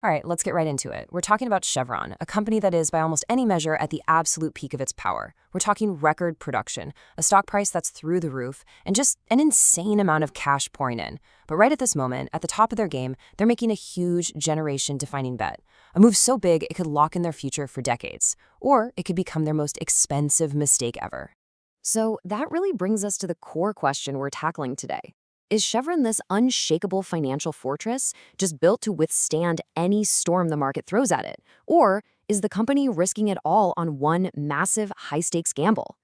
All right, let's get right into it. We're talking about Chevron, a company that is, by almost any measure, at the absolute peak of its power. We're talking record production, a stock price that's through the roof, and just an insane amount of cash pouring in. But right at this moment, at the top of their game, they're making a huge generation-defining bet. A move so big it could lock in their future for decades. Or it could become their most expensive mistake ever. So that really brings us to the core question we're tackling today. Is Chevron this unshakable financial fortress just built to withstand any storm the market throws at it? Or is the company risking it all on one massive high-stakes gamble?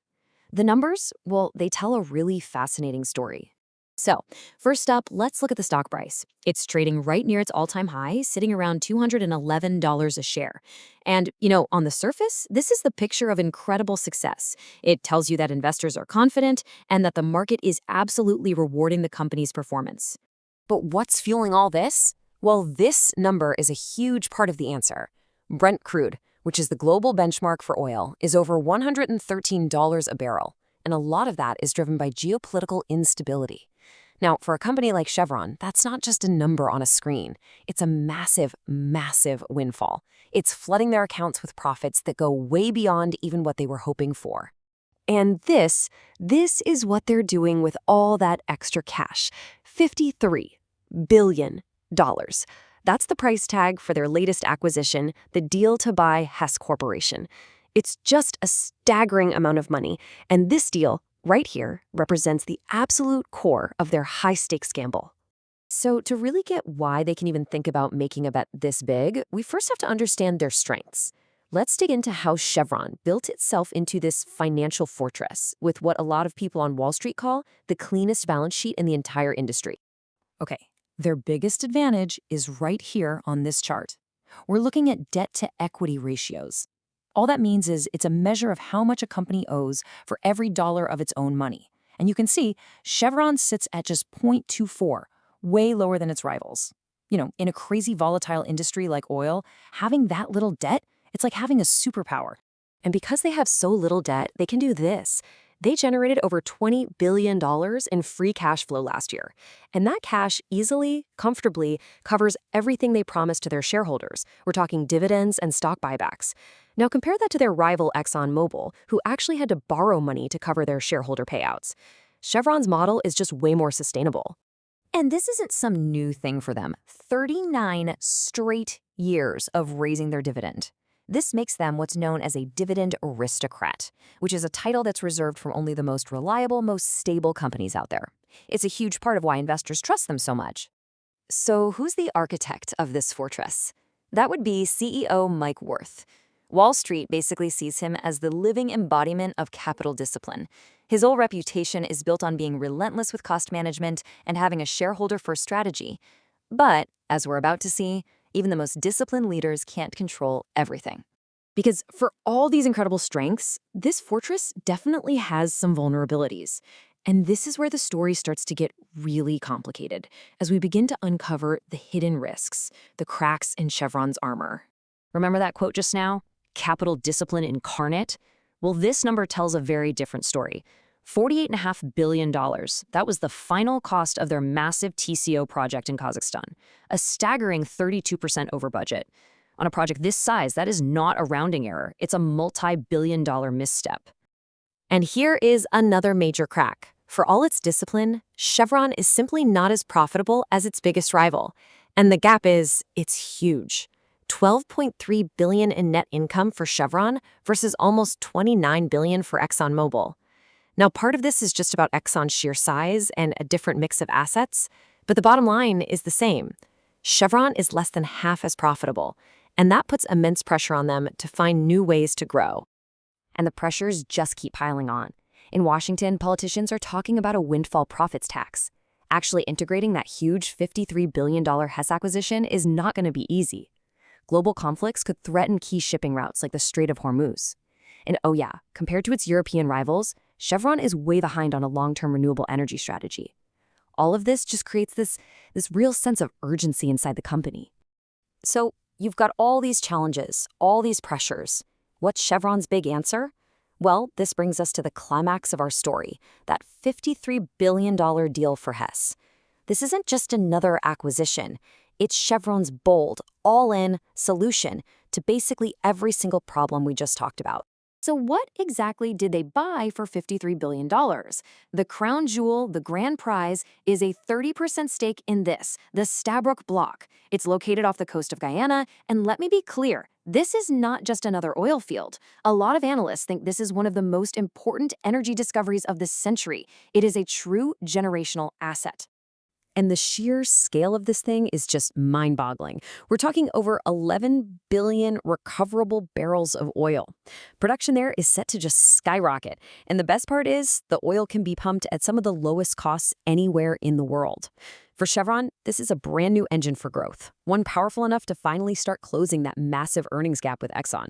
The numbers, well, they tell a really fascinating story. So, first up, let's look at the stock price. It's trading right near its all-time high, sitting around $211 a share. And, on the surface, this is the picture of incredible success. It tells you that investors are confident and that the market is absolutely rewarding the company's performance. But what's fueling all this? Well, this number is a huge part of the answer. Brent crude, which is the global benchmark for oil, is over $113 a barrel. And a lot of that is driven by geopolitical instability. Now, for a company like Chevron, that's not just a number on a screen. It's a massive, massive windfall. It's flooding their accounts with profits that go way beyond even what they were hoping for. And this is what they're doing with all that extra cash. $53 billion. That's the price tag for their latest acquisition, the deal to buy Hess Corporation. It's just a staggering amount of money, and this deal, right here, represents the absolute core of their high-stakes gamble. So to really get why they can even think about making a bet this big, we first have to understand their strengths. Let's dig into how Chevron built itself into this financial fortress with what a lot of people on Wall Street call the cleanest balance sheet in the entire industry. Okay, their biggest advantage is right here on this chart. We're looking at debt-to-equity ratios. All that means is it's a measure of how much a company owes for every dollar of its own money. And you can see Chevron sits at just 0.24, way lower than its rivals. In a crazy volatile industry like oil, having that little debt, it's like having a superpower. And because they have so little debt, they can do this. They generated over $20 billion in free cash flow last year. And that cash easily, comfortably covers everything they promised to their shareholders. We're talking dividends and stock buybacks. Now compare that to their rival ExxonMobil, who actually had to borrow money to cover their shareholder payouts. Chevron's model is just way more sustainable. And this isn't some new thing for them. 39 straight years of raising their dividend. This makes them what's known as a dividend aristocrat, which is a title that's reserved for only the most reliable, most stable companies out there. It's a huge part of why investors trust them so much. So who's the architect of this fortress? That would be CEO Mike Wirth. Wall Street basically sees him as the living embodiment of capital discipline. His whole reputation is built on being relentless with cost management and having a shareholder-first strategy. But, as we're about to see, even the most disciplined leaders can't control everything. Because for all these incredible strengths, this fortress definitely has some vulnerabilities. And this is where the story starts to get really complicated as we begin to uncover the hidden risks, the cracks in Chevron's armor. Remember that quote just now? Capital discipline incarnate? Well, this number tells a very different story. $48.5 billion. That was the final cost of their massive TCO project in Kazakhstan, a staggering 32% over budget. On a project this size, that is not a rounding error. It's a multi-billion-dollar misstep. And here is another major crack. For all its discipline, Chevron is simply not as profitable as its biggest rival. And the gap it's huge. $12.3 billion in net income for Chevron versus almost $29 billion for ExxonMobil. Now, part of this is just about Exxon's sheer size and a different mix of assets, but the bottom line is the same. Chevron is less than half as profitable, and that puts immense pressure on them to find new ways to grow. And the pressures just keep piling on. In Washington, politicians are talking about a windfall profits tax. Actually integrating that huge $53 billion Hess acquisition is not going to be easy. Global conflicts could threaten key shipping routes like the Strait of Hormuz. And oh yeah, compared to its European rivals, Chevron is way behind on a long-term renewable energy strategy. All of this just creates this real sense of urgency inside the company. So you've got all these challenges, all these pressures. What's Chevron's big answer? Well, this brings us to the climax of our story, that $53 billion deal for Hess. This isn't just another acquisition. It's Chevron's bold, all-in solution to basically every single problem we just talked about. So what exactly did they buy for $53 billion? The crown jewel, the grand prize, is a 30% stake in this, the Stabroek block. It's located off the coast of Guyana, and let me be clear, this is not just another oil field. A lot of analysts think this is one of the most important energy discoveries of the century. It is a true generational asset. And the sheer scale of this thing is just mind-boggling. We're talking over 11 billion recoverable barrels of oil. Production there is set to just skyrocket. And the best part is the oil can be pumped at some of the lowest costs anywhere in the world. For Chevron, this is a brand new engine for growth, one powerful enough to finally start closing that massive earnings gap with Exxon.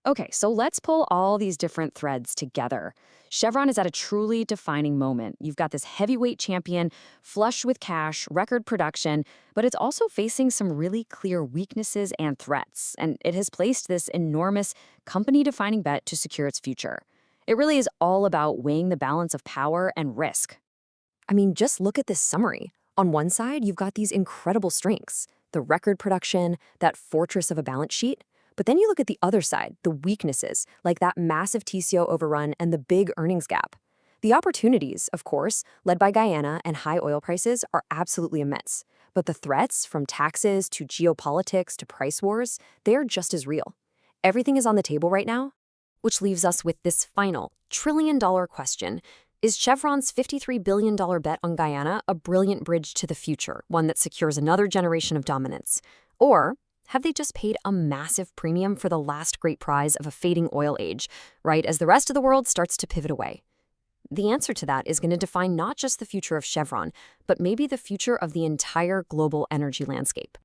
Okay, so let's pull all these different threads together. Chevron is at a truly defining moment. You've got this heavyweight champion, flush with cash, record production, but it's also facing some really clear weaknesses and threats, and it has placed this enormous company-defining bet to secure its future. It really is all about weighing the balance of power and risk. I mean, just look at this summary. On one side, you've got these incredible strengths, the record production, that fortress of a balance sheet. But then you look at the other side, the weaknesses, like that massive TCO overrun and the big earnings gap. The opportunities, of course, led by Guyana and high oil prices, are absolutely immense. But the threats, from taxes to geopolitics to price wars, they're just as real. Everything is on the table right now, which leaves us with this final trillion-dollar question. Is Chevron's $53 billion bet on Guyana a brilliant bridge to the future, one that secures another generation of dominance? Or have they just paid a massive premium for the last great prize of a fading oil age, right as the rest of the world starts to pivot away? The answer to that is going to define not just the future of Chevron, but maybe the future of the entire global energy landscape.